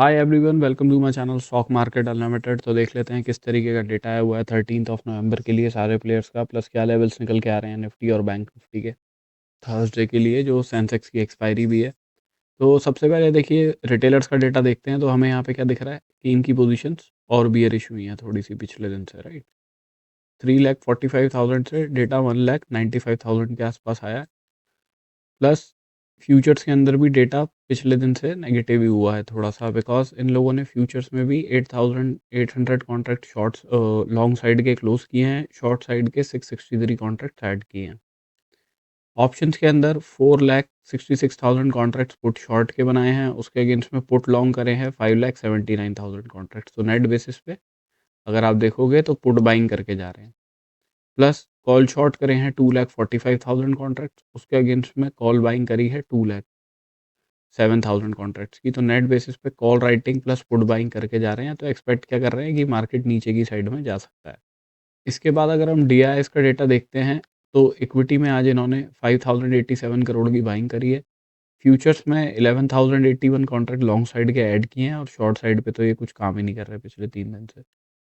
Hi everyone, welcome to my channel stock market unlimited. तो देख लेते हैं किस तरीके का डेटा आया हुआ है 13 नवंबर के लिए सारे प्लेयर्स का, प्लस क्या लेवल्स निकल के आ रहे हैं निफ्टी और बैंक निफ्टी के थर्सडे के लिए, जो सेंसेक्स की एक्सपायरी भी है। तो सबसे पहले देखिए रिटेलर्स का डेटा देखते हैं। तो हमें यहाँ पे क्या दिख रहा है कि इनकी पोजीशंस और बियरिश हुई हैं थोड़ी सी पिछले दिन से, राइट। 3,45,000 से डेटा 1,95,000 के आसपास आया है। प्लस फ्यूचर्स के अंदर भी डेटा पिछले दिन से नेगेटिव ही हुआ है थोड़ा सा, बिकॉज इन लोगों ने फ्यूचर्स में भी 8,800 कॉन्ट्रैक्ट शॉर्ट्स लॉन्ग साइड के क्लोज किए हैं, शॉर्ट साइड के 663 कॉन्ट्रैक्ट ऐड किए हैं। ऑप्शंस के अंदर 4,66,000 कॉन्ट्रैक्ट्स पुट शॉर्ट के बनाए हैं, उसके अगेंस्ट में पुट लॉन्ग करे हैं 5,79,000 कॉन्ट्रैक्ट्स। तो नेट बेसिस पे अगर आप देखोगे तो पुट बाइंग करके जा रहे हैं। प्लस कॉल शॉर्ट करे हैं 2,45,000 कॉन्ट्रैक्ट, उसके अगेंस्ट में कॉल बाइंग करी है 2,07,000 कॉन्ट्रैक्ट्स की। तो नेट बेसिस पे call writing plus put buying करके जा रहे हैं। तो एक्सपेक्ट क्या कर रहे हैं कि मार्केट नीचे की साइड में जा सकता है। इसके बाद अगर हम डी का डेटा देखते हैं तो इक्विटी में आज इन्होंने 5,087 करोड़ की बाइंग करी है। फ्यूचर्स में 11,081 कॉन्ट्रैक्ट लॉन्ग साइड के ऐड किए हैं, और शॉर्ट साइड पे तो ये कुछ काम ही नहीं कर रहे पिछले 3 दिन से।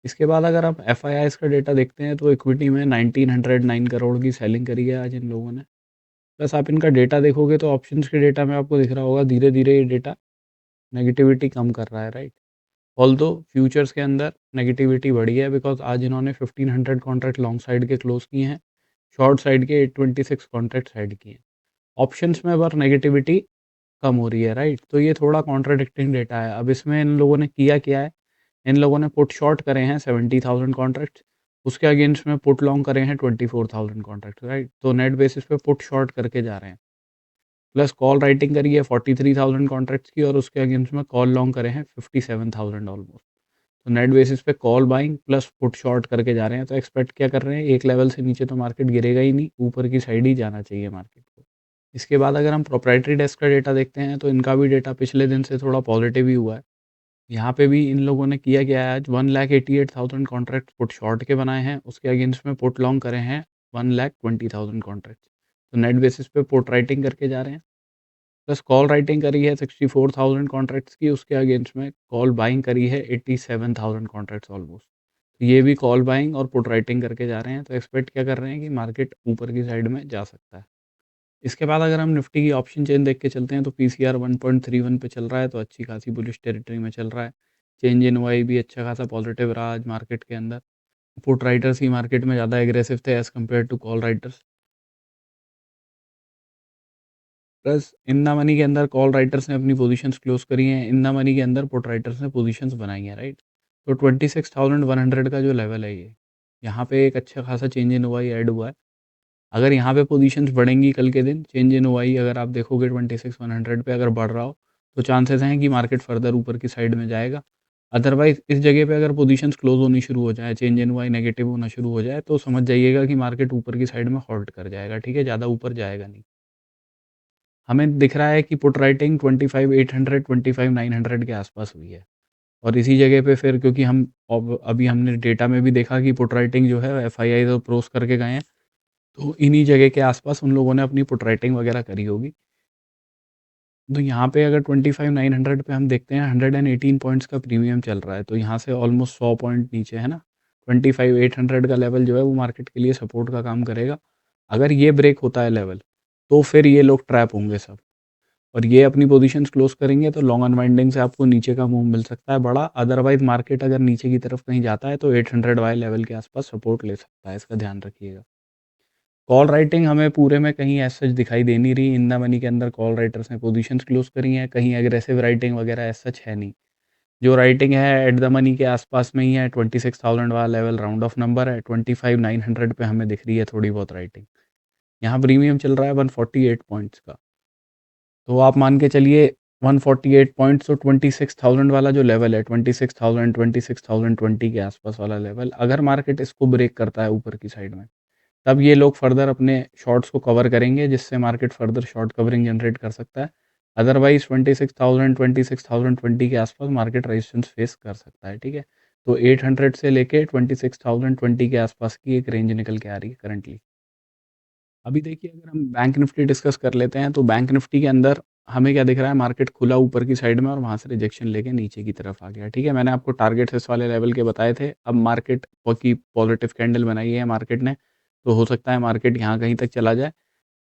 इसके बाद अगर आप एफ का डेटा देखते हैं तो इक्विटी में 1909 करोड़ की सेलिंग करी है आज इन लोगों ने। प्लस आप इनका डेटा देखोगे तो ऑप्शंस के डेटा में आपको दिख रहा होगा धीरे धीरे ये डेटा नेगेटिविटी कम कर रहा है, राइट। ऑल्दो फ्यूचर्स के अंदर नेगेटिविटी बढ़ी है, बिकॉज आज इन्होंने 1500 कॉन्ट्रैक्ट लॉन्ग साइड के क्लोज किए हैं, शॉर्ट साइड के 826 कॉन्ट्रैक्ट ऐड किए हैं। ऑप्शंस में पर नेगेटिविटी कम हो रही है, राइट। तो ये थोड़ा कॉन्ट्राडिक्टिंग डेटा है। अब इसमें इन लोगों ने किया क्या है, इन लोगों ने पुट शॉर्ट करे हैं 70,000 कॉन्ट्रैक्ट, उसके अगेंस्ट में पुट लॉन्ग करे हैं 24,000 कॉन्ट्रैक्ट, राइट। तो नेट बेसिस पे पुट शॉर्ट करके जा रहे हैं। प्लस कॉल राइटिंग करी है 43,000 कॉन्ट्रैक्ट्स की, और उसके अगेंस्ट में कॉल लॉन्ग करे हैं 57,000 ऑलमोस्ट। तो नेट बेसिस पे call buying plus put short करके जा रहे हैं। तो एक्सपेक्ट क्या कर रहे हैं, एक लेवल से नीचे तो मार्केट गिरेगा ही नहीं, ऊपर की साइड ही जाना चाहिए मार्केट को। इसके बाद अगर हम प्रोप्राइटरी डेस्क का डेटा देखते हैं तो इनका भी डेटा पिछले दिन से थोड़ा पॉजिटिव ही हुआ है। यहाँ पे भी इन लोगों ने किया क्या है, आज 1,88,000 कॉन्ट्रैक्ट पुट शॉर्ट के बनाए हैं, उसके अगेंस्ट में पुट लॉन्ग करे हैं 1,20,000 कॉन्ट्रैक्ट। तो नेट बेसिस पे पुट राइटिंग करके जा रहे हैं। प्लस कॉल राइटिंग करी है 64,000 कॉन्ट्रैक्ट्स की, उसके अगेंस्ट में कॉल बाइंग करी है 87,000 कॉन्ट्रैक्ट्स ऑलमोस्ट। तो ये भी कॉल बाइंग और पुट राइटिंग करके जा रहे हैं। तो एक्सपेक्ट क्या कर रहे हैं कि मार्केट ऊपर की साइड में जा सकता है। इसके बाद अगर हम निफ्टी की ऑप्शन चेन देख के चलते हैं तो पीसीआर 1.31 पे चल रहा है, तो अच्छी खासी बुलिश टेरिटरी में चल रहा है। चेंज इन वाई भी अच्छा खासा पॉजिटिव रहा आज मार्केट के अंदर। पुट राइटर्स ही मार्केट में ज़्यादा एग्रेसिव थे as compare to call writers. Plus in the money के अंदर कॉल राइटर्स ने अपनी पोजीशंस क्लोज करी हैं, इन द मनी के अंदर पुट राइटर्स ने पोजीशंस बनाई हैं, राइट। तो 26,100 का जो लेवल है ये, यहाँ पे एक अच्छा खासा चेंज इन वाई ऐड हुआ है। अगर यहाँ पे पोजीशंस बढ़ेंगी कल के दिन, चेंज इन ओआई अगर आप देखोगे 26,100 पे अगर बढ़ रहा हो, तो चांसेस हैं कि मार्केट फर्दर ऊपर की साइड में जाएगा। अदरवाइज इस जगह पे अगर पोजीशंस क्लोज होनी शुरू हो जाए, चेंज इन ओआई नेगेटिव होना शुरू हो जाए, तो समझ जाइएगा कि मार्केट ऊपर की साइड में हॉल्ट कर जाएगा, ठीक है, ज़्यादा ऊपर जाएगा नहीं। हमें दिख रहा है कि पुट राइटिंग 25,800 25,900 के आसपास हुई है, और इसी जगह पे फिर क्योंकि हम अभी हमने डेटा में भी देखा कि पुट राइटिंग जो है एफ आई आई तो प्रोस करके गए हैं, तो इन्हीं जगह के आसपास उन लोगों ने अपनी पुट राइटिंग वगैरह करी होगी। तो यहाँ पे अगर 25,900 पे हम देखते हैं 118 पॉइंट्स का प्रीमियम चल रहा है, तो यहाँ से ऑलमोस्ट 100 पॉइंट नीचे है ना। 25,800 का लेवल जो है वो मार्केट के लिए सपोर्ट का काम करेगा। अगर ये ब्रेक होता है लेवल, तो फिर ये लोग ट्रैप होंगे सब, और ये अपनी पोजीशंस क्लोज करेंगे, तो लॉन्ग अनवाइंडिंग से आपको नीचे का मूव मिल सकता है बड़ा। अदरवाइज मार्केट अगर नीचे की तरफ कहीं जाता है तो 800 वाले लेवल के आसपास सपोर्ट ले सकता है, इसका ध्यान रखिएगा। कॉल राइटिंग हमें पूरे में कहीं एज सच दिखाई दे नहीं रही। इन द मनी के अंदर कॉल राइटर्स ने पोजीशंस क्लोज करी हैं, कहीं एग्रेसिव राइटिंग वगैरह एज सच है नहीं। जो राइटिंग है एट द मनी के आसपास में ही है, 26,000 वाला लेवल राउंड ऑफ नंबर है, 25,900 पे हमें दिख रही है थोड़ी बहुत राइटिंग। यहाँ प्रीमियम चल रहा है 148 पॉइंट्स का, तो आप मान के चलिए 148 पॉइंट्स, तो 26,000 वाला जो लेवल है, 26,000 26,020 के आसपास वाला लेवल, अगर मार्केट इसको ब्रेक करता है ऊपर की साइड में, तब ये लोग फर्दर अपने शॉर्ट्स को कवर करेंगे, जिससे market further short covering generate कर सकता है। अदरवाइज 26,020 के आसपास मार्केट रेजिस्टेंस फेस कर सकता है, ठीक है। तो 800 से लेके 26,020 के आसपास की एक रेंज निकल के आ रही है करंटली। अभी देखिए अगर हम बैंक निफ्टी डिस्कस कर लेते हैं तो बैंक निफ्टी के अंदर हमें क्या दिख रहा है, मार्केट खुला ऊपर की साइड में और वहाँ से रिजेक्शन लेके नीचे की तरफ आ गया, ठीक है। मैंने आपको टारगेट्स इस वाले लेवल के बताए थे। अब मार्केट की पॉजिटिव कैंडल बनाई है मार्केट ने, तो हो सकता है मार्केट यहाँ कहीं तक चला जाए,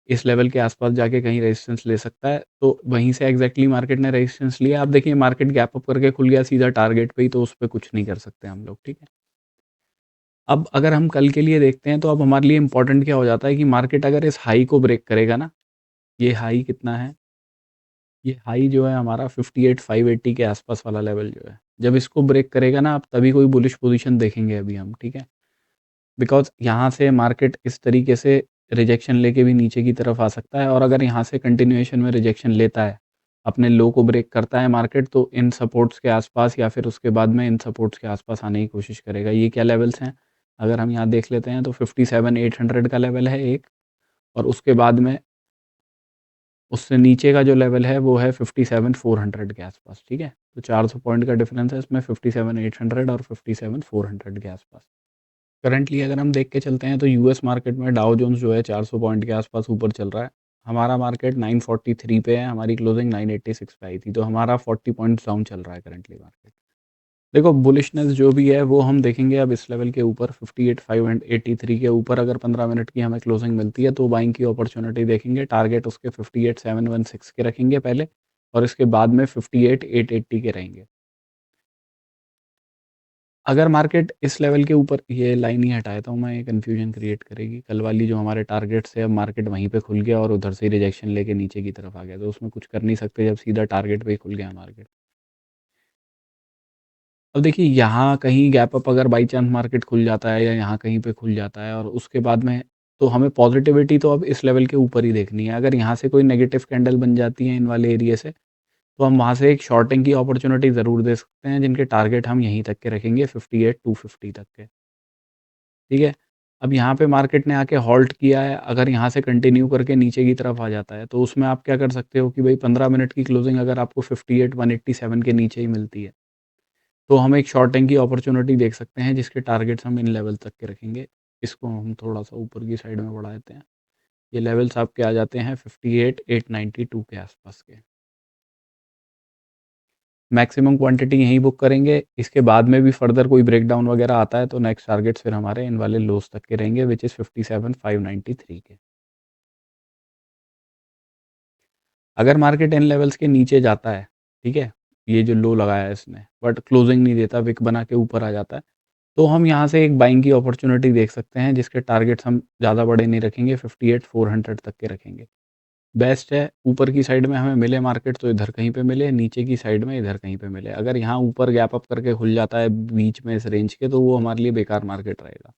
इस लेवल के आसपास जाके कहीं रेजिस्टेंस ले सकता है, तो वहीं से एग्जैक्टली मार्केट ने रेजिस्टेंस लिया। आप देखिए मार्केट गैप अप करके खुल गया सीधा टारगेट पे ही, तो उस पर कुछ नहीं कर सकते हम लोग, ठीक है। अब अगर हम कल के लिए देखते हैं, तो अब हमारे लिए इंपॉर्टेंट क्या हो जाता है कि मार्केट अगर इस हाई को ब्रेक करेगा ना, ये हाई कितना है, ये हाई जो है हमारा 58,580 के आसपास वाला लेवल जो है, जब इसको ब्रेक करेगा ना, आप तभी कोई बुलिश पोजीशन देखेंगे अभी हम, ठीक है। बिकॉज़ यहाँ से मार्केट इस तरीके से रिजेक्शन लेके भी नीचे की तरफ आ सकता है, और अगर यहाँ से कंटिन्यूएशन में रिजेक्शन लेता है, अपने लो को ब्रेक करता है मार्केट, तो इन सपोर्ट्स के आसपास या फिर उसके बाद में इन सपोर्ट्स के आसपास आने की कोशिश करेगा। ये क्या लेवल्स हैं? अगर हम यहाँ देख लेते हैं, तो 57,800 का लेवल है एक, और उसके बाद में उससे नीचे का जो लेवल है वो है 57,400 के आसपास, ठीक है। तो 400 पॉइंट का डिफरेंस है इसमें, 57,800 और 57,400 के आसपास। करंटली अगर हम देख के चलते हैं, तो यूएस मार्केट में डाउ जोन्स जो है 400 पॉइंट के आसपास ऊपर चल रहा है। हमारा मार्केट 943 पे है, हमारी क्लोजिंग 986 पे आई थी, तो हमारा 40 पॉइंट्स डाउन चल रहा है करंटली मार्केट। देखो बुलिशनेस जो भी है वो हम देखेंगे अब इस लेवल के ऊपर 58,583 के ऊपर अगर 15 मिनट की हमें क्लोजिंग मिलती है, तो बाइंग की अपॉर्चुनिटी देखेंगे। टारगेट उसके 58,716 के रखेंगे पहले, और इसके बाद में 58,880 के रहेंगे। अगर मार्केट इस लेवल के ऊपर, ये लाइन ही हटा देता हूँ मैं, ये कन्फ्यूजन क्रिएट करेगी। कल वाली जो हमारे टारगेट से, अब मार्केट वहीं पे खुल गया और उधर से रिजेक्शन लेके नीचे की तरफ आ गया, तो उसमें कुछ कर नहीं सकते जब सीधा टारगेट पे ही खुल गया मार्केट। अब देखिए यहाँ कहीं गैप अप अगर बाई चांस मार्केट खुल जाता है, या यहाँ कहीं पे खुल जाता है, और उसके बाद में तो हमें पॉजिटिविटी तो अब इस लेवल के ऊपर ही देखनी है। अगर यहाँ से कोई नेगेटिव कैंडल बन जाती है इन वाले एरिया से, तो हम वहाँ से एक शॉर्टिंग की अपॉर्चुनिटी ज़रूर दे सकते हैं, जिनके टारगेट हम यहीं तक के रखेंगे, 58,250 तक के, ठीक है। अब यहाँ पे मार्केट ने आके हॉल्ट किया है, अगर यहाँ से कंटिन्यू करके नीचे की तरफ आ जाता है, तो उसमें आप क्या कर सकते हो कि भाई 15 मिनट की क्लोजिंग अगर आपको 58,187 के नीचे ही मिलती है, तो हम एक शॉर्टिंग की अपॉर्चुनिटी देख सकते हैं, जिसके टारगेट्स हम इन लेवल तक के रखेंगे। इसको हम थोड़ा-सा ऊपर की साइड में बढ़ा देते हैं। ये लेवल्स आपके आ जाते हैं 58,892 के आसपास के। मैक्सिमम क्वांटिटी यहीं बुक करेंगे। इसके बाद में भी फर्दर कोई ब्रेकडाउन वगैरह आता है, तो नेक्स्ट टारगेट्स फिर हमारे इन वाले लोस तक के रहेंगे, विच इज़ 57,593 के। अगर मार्केट इन लेवल्स के नीचे जाता है, ठीक है, ये जो लो लगाया है इसने, बट क्लोजिंग नहीं देता, विक बना के ऊपर आ जाता है, तो हम यहाँ से एक बाइंग की अपॉर्चुनिटी देख सकते हैं, जिसके टारगेट्स हम ज़्यादा बड़े नहीं रखेंगे, 58,400 तक के रखेंगे। बेस्ट है ऊपर की साइड में हमें मिले मार्केट, तो इधर कहीं पे मिले, नीचे की साइड में इधर कहीं पे मिले। अगर यहाँ ऊपर गैप अप करके खुल जाता है बीच में इस रेंज के, तो वो हमारे लिए बेकार मार्केट रहेगा।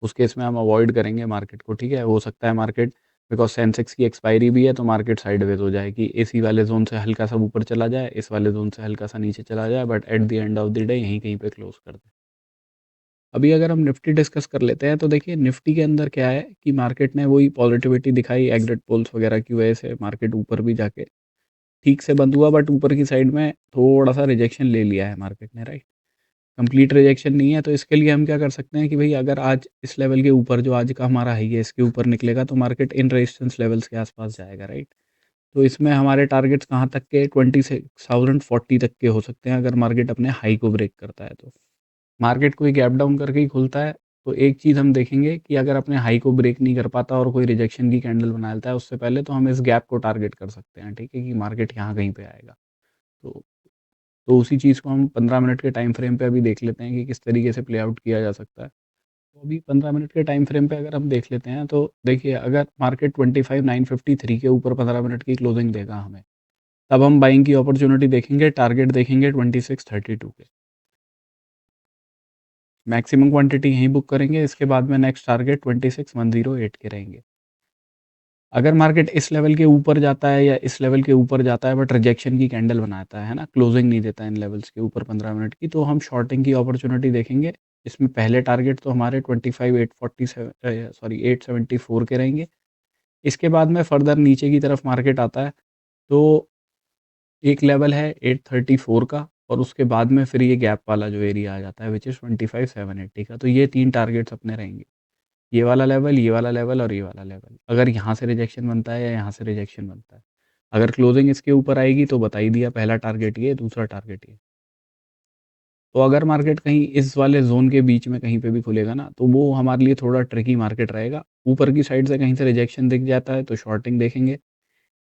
उस केस में हम अवॉइड करेंगे मार्केट को, ठीक है। हो सकता है मार्केट, बिकॉज सेंसेक्स की एक्सपायरी भी है, तो मार्केट साइडवेज हो जाएगी, इसी वाले जोन से हल्का सा ऊपर चला जाए, इस वाले जोन से हल्का सा नीचे चला जाए, but at the end of the day यहीं कहीं पे क्लोज कर दे। अभी अगर हम निफ्टी डिस्कस कर लेते हैं, तो देखिए निफ्टी के अंदर क्या है कि मार्केट ने वही पॉजिटिविटी दिखाई, एग्जिट पोल्स वगैरह की वजह से मार्केट ऊपर भी जाके ठीक से बंद हुआ, बट ऊपर की साइड में थोड़ा सा रिजेक्शन ले लिया है मार्केट ने, राइट। कंप्लीट रिजेक्शन नहीं है, तो इसके लिए हम क्या कर सकते हैं कि भाई अगर आज इस लेवल के ऊपर, जो आज का हमारा हाई है, इसके ऊपर निकलेगा, तो मार्केट इन रेजिस्टेंस लेवल्स के आसपास जाएगा, राइट। तो इसमें हमारे टारगेट्स कहाँ तक के, 26,040 तक के हो सकते हैं, अगर मार्केट अपने हाई को ब्रेक करता है तो। मार्केट कोई गैप डाउन करके ही खुलता है, तो एक चीज़ हम देखेंगे कि अगर अपने हाई को ब्रेक नहीं कर पाता और कोई रिजेक्शन की कैंडल बना लेता है उससे पहले, तो हम इस गैप को टारगेट कर सकते हैं, ठीक है, कि मार्केट यहाँ कहीं पे आएगा। तो उसी चीज़ को हम 15 मिनट के टाइम फ्रेम पे अभी देख लेते हैं कि किस तरीके से प्ले आउट किया जा सकता है। तो अभी 15 मिनट के टाइम फ्रेम पे अगर हम देख लेते हैं, तो देखिए अगर मार्केट 25,953 के ऊपर 15 मिनट की क्लोजिंग देगा हमें, तब हम बाइंग की अपॉर्चुनिटी देखेंगे, टारगेट देखेंगे 2632 के। मैक्सिमम क्वांटिटी यहीं बुक करेंगे, इसके बाद में नेक्स्ट टारगेट 26,108 के रहेंगे। अगर मार्केट इस लेवल के ऊपर जाता है या इस लेवल के ऊपर जाता है, बट रिजेक्शन की कैंडल बनाता है ना, क्लोजिंग नहीं देता इन लेवल्स के ऊपर 15 मिनट की, तो हम शॉर्टिंग की अपॉर्चुनिटी देखेंगे। इसमें पहले टारगेट तो हमारे 25,847 सॉरी 874 के रहेंगे। इसके बाद में फर्दर नीचे की तरफ मार्केट आता है, तो एक लेवल है 834 का, और उसके बाद में फिर ये गैप वाला जो एरिया आ जाता है, विच इज़ 25,780 का। तो ये 3 टारगेट्स अपने रहेंगे, ये वाला लेवल, ये वाला लेवल और ये वाला लेवल। अगर यहाँ से रिजेक्शन बनता है या यहाँ से रिजेक्शन बनता है, अगर क्लोजिंग इसके ऊपर आएगी तो बता ही दिया, पहला टारगेट ये, दूसरा टारगेट ये। तो अगर मार्केट कहीं इस वाले ज़ोन के बीच में कहीं पे भी खुलेगा ना, तो वो हमारे लिए थोड़ा ट्रिकी मार्केट रहेगा। ऊपर की साइड से कहीं से रिजेक्शन दिख जाता है तो शॉर्टिंग देखेंगे।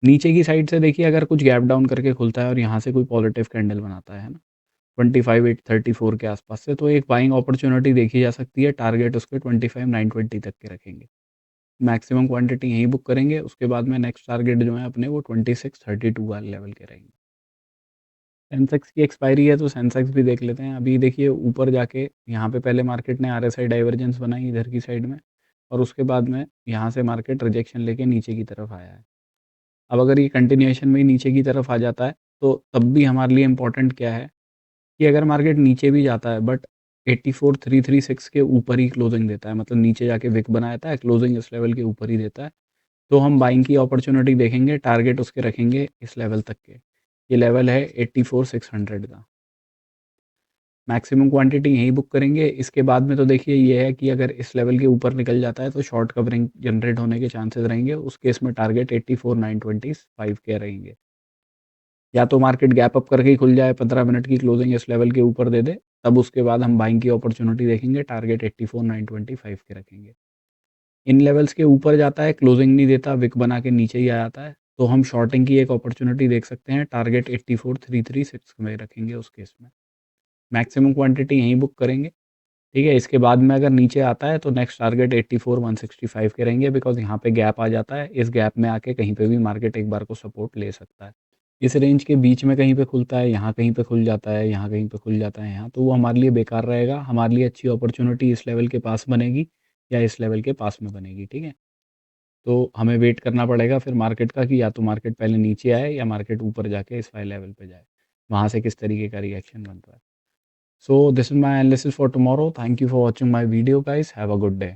नीचे की साइड से देखिए अगर कुछ गैप डाउन करके खुलता है और यहाँ से कोई पॉजिटिव कैंडल बनाता है ना, 25,834 के आसपास से, तो एक बाइंग अपॉर्चुनिटी देखी जा सकती है। टारगेट उसके 25,920 तक के रखेंगे। मैक्सिमम क्वांटिटी यहीं बुक करेंगे। उसके बाद में नेक्स्ट टारगेट जो है अपने वो 2632 वाले लेवल के रहेंगे। सेंसेक्स की एक्सपायरी है तो सेंसेक्स भी देख लेते हैं। अभी देखिए ऊपर जाके यहाँ पे पहले मार्केट ने आरएसआई डाइवर्जेंस बनाई इधर की साइड में, और उसके बाद में यहाँ से मार्केट रिजेक्शन लेके नीचे की तरफ आया है। अब अगर ये कंटिन्यूएशन में ही नीचे की तरफ आ जाता है तो तब भी हमारे लिए इम्पोर्टेंट क्या है कि अगर मार्केट नीचे भी जाता है बट 84,336 के ऊपर ही क्लोजिंग देता है, मतलब नीचे जाके विक बनाता है, क्लोजिंग इस लेवल के ऊपर ही देता है, तो हम बाइंग की अपॉर्चुनिटी देखेंगे। टारगेट उसके रखेंगे इस लेवल तक के। ये लेवल है 84,600 का। मैक्सिमम क्वांटिटी यहीं बुक करेंगे। इसके बाद में तो देखिए ये है कि अगर इस लेवल के ऊपर निकल जाता है तो शॉर्ट कवरिंग जनरेट होने के चांसेस रहेंगे। उस केस में टारगेट 84,925 के रहेंगे। या तो मार्केट गैप अप करके ही खुल जाए, 15 मिनट की क्लोजिंग इस लेवल के ऊपर दे दे, तब उसके बाद हम बाइंग की अपॉर्चुनिटी देखेंगे। टारगेट 84,925 के रखेंगे। इन लेवल्स के ऊपर जाता है, क्लोजिंग नहीं देता, विक बना के नीचे ही आ जाता है, तो हम शॉर्टिंग की एक अपॉर्चुनिटी देख सकते हैं। टारगेट 84,336 में रखेंगे उस केस में। मैक्सिमम क्वांटिटी यहीं बुक करेंगे। ठीक है, इसके बाद में अगर नीचे आता है तो नेक्स्ट टारगेट 84,165 के रहेंगे, बिकॉज यहाँ पे गैप आ जाता है। इस गैप में आके कहीं पे भी मार्केट एक बार को सपोर्ट ले सकता है। इस रेंज के बीच में कहीं पे खुलता है, यहाँ कहीं पे खुल जाता है, यहाँ कहीं पे खुल जाता है, यहाँ, तो वो हमारे लिए बेकार रहेगा। हमारे लिए अच्छी अपॉर्चुनिटी इस लेवल के पास बनेगी या इस लेवल के पास में बनेगी। ठीक है, तो हमें वेट करना पड़ेगा फिर मार्केट का कि या तो मार्केट पहले नीचे आए या मार्केट ऊपर जाके इस वाले लेवल पे जाए, वहाँ से किस तरीके का रिएक्शन बनता है। So this is my analysis for tomorrow. Thank you for watching my video, guys. Have a good day.